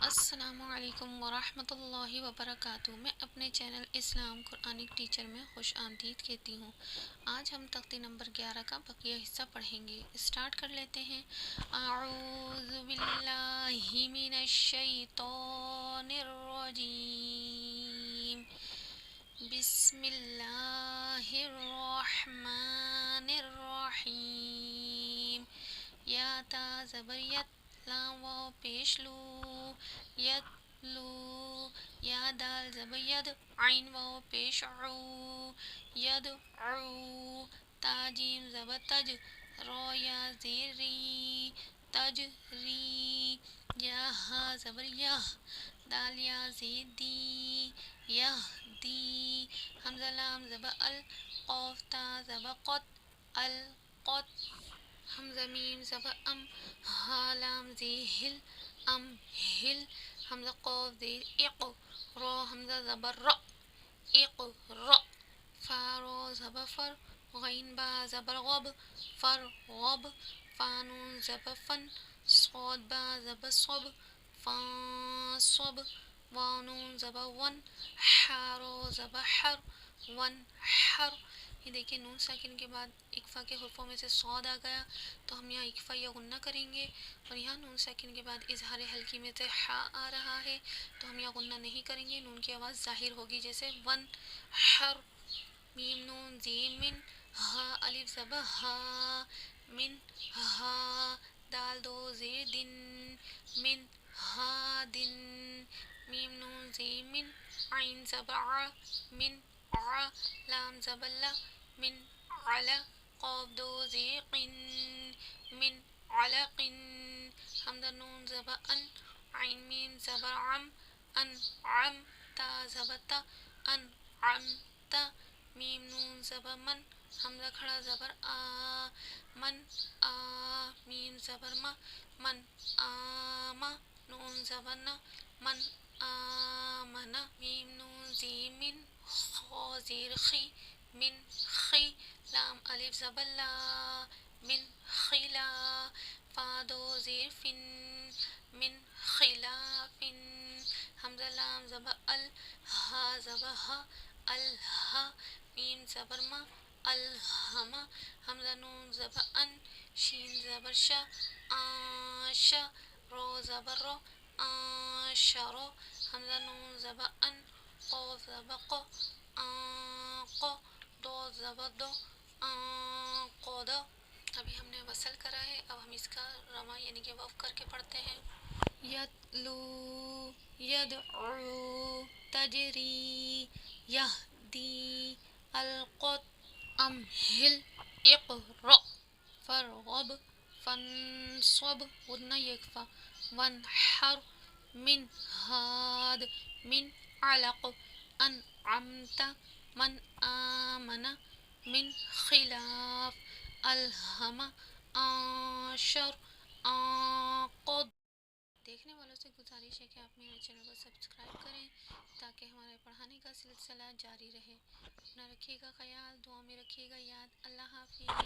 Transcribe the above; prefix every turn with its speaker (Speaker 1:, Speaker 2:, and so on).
Speaker 1: السلام علیکم ورحمۃ اللہ وبرکاتہ۔ میں اپنے چینل اسلام قرآنک ٹیچر میں خوش آمدید کہتی ہوں۔ آج ہم تختی نمبر 11 کا بقیہ حصہ پڑھیں گے۔ اسٹارٹ کر لیتے ہیں۔ اعوذ باللہ من الشیطان الرجیم، بسم اللہ الرحمن الرحیم۔ یا تا زبر یت، لام واو پیش لو، یتلو۔ یا دال زبر ید، عین واو پیش عو، یدعو۔ تا جیم زبر تج، رو یا زیر ری، تجری۔ یا ہا زبر یح، دال یا زیر دی، یہدی۔ حمزہ لام زبر ال، قاف تا زبر قط، القط۔ حمزہ میم زبر ام، ہا لام زیر ہل، امہل۔ حمزہ قاف زیر اق، رو حمزہ زبر ر، اقرأ۔ فا رو زبر فر، غین با زبر غب، فرغب۔ فا نون زبر فن، صاد با زبر صب، فانصب۔ واو نون زبر ون، حا رو زبر حر، وانحر۔ یہ دیکھیں نون ساکن کے بعد اکفا کے حروفوں میں سے صاد آ گیا، تو ہم یہاں اکفا یا غنہ کریں گے، اور یہاں نون ساکن کے بعد اظہار حلقی میں سے حا آ رہا ہے، تو ہم یہاں غنہ نہیں کریں گے، نون کی آواز ظاہر ہوگی، جیسے ون حر۔ میم نون زیر من، ہا الف زبر ہا، من ہا۔ دال دو زیر دن، من ہا دن۔ میم نون زیر من، عین زبر ع، من ع۔ لام زبر لا، من علا۔ قاف دو زیر قن، من علق۔ حمزہ نون زبر ان، عین میم زبر عم، انعم۔ تا زبر تا، انعمت۔ میم نون زبر من، حمزہ کھڑا زبر آ، من آ۔ میم زبر ما، من آما۔ نون زبر نا، من آمن۔ میم نون زیر من، خا زیر خی، من خی۔ لام الف زبر لا، من خلا۔ فا دو زیر فن، من خلاف۔ حمزہ لام زبر ال، ہا زبر ہا، الہا۔ میم زبر ما، الہما۔ حمزہ نون زبر ان، شین زبر شا، آشا۔ رو زبر رو، آشرو۔ حمزہ نون زبر ان، قاف زبر قو، آنقو۔ دو زبر دو، آنقدو۔ ابھی ہم نے وصل کرا ہے، اب ہم اس کا رما یعنی کہ وقف کر کے پڑھتے ہیں۔ یتلو، یدعو، تجری، یہدی، القط، امہل، اقرأ، فرغب، فانصب، غنہ یکفا، وانحر، من ہاد، من علق، انعمت، من آمن، من خلاف، الہم، آنشر، آنقد۔ دیکھنے والوں سے گزارش ہے کہ آپ میرے چینل کو سبسکرائب کریں تاکہ ہمارے پڑھانے کا سلسلہ جاری رہے۔ اپنا رکھیے گا خیال، دعا میں رکھیے گا یاد۔ اللہ حافظ۔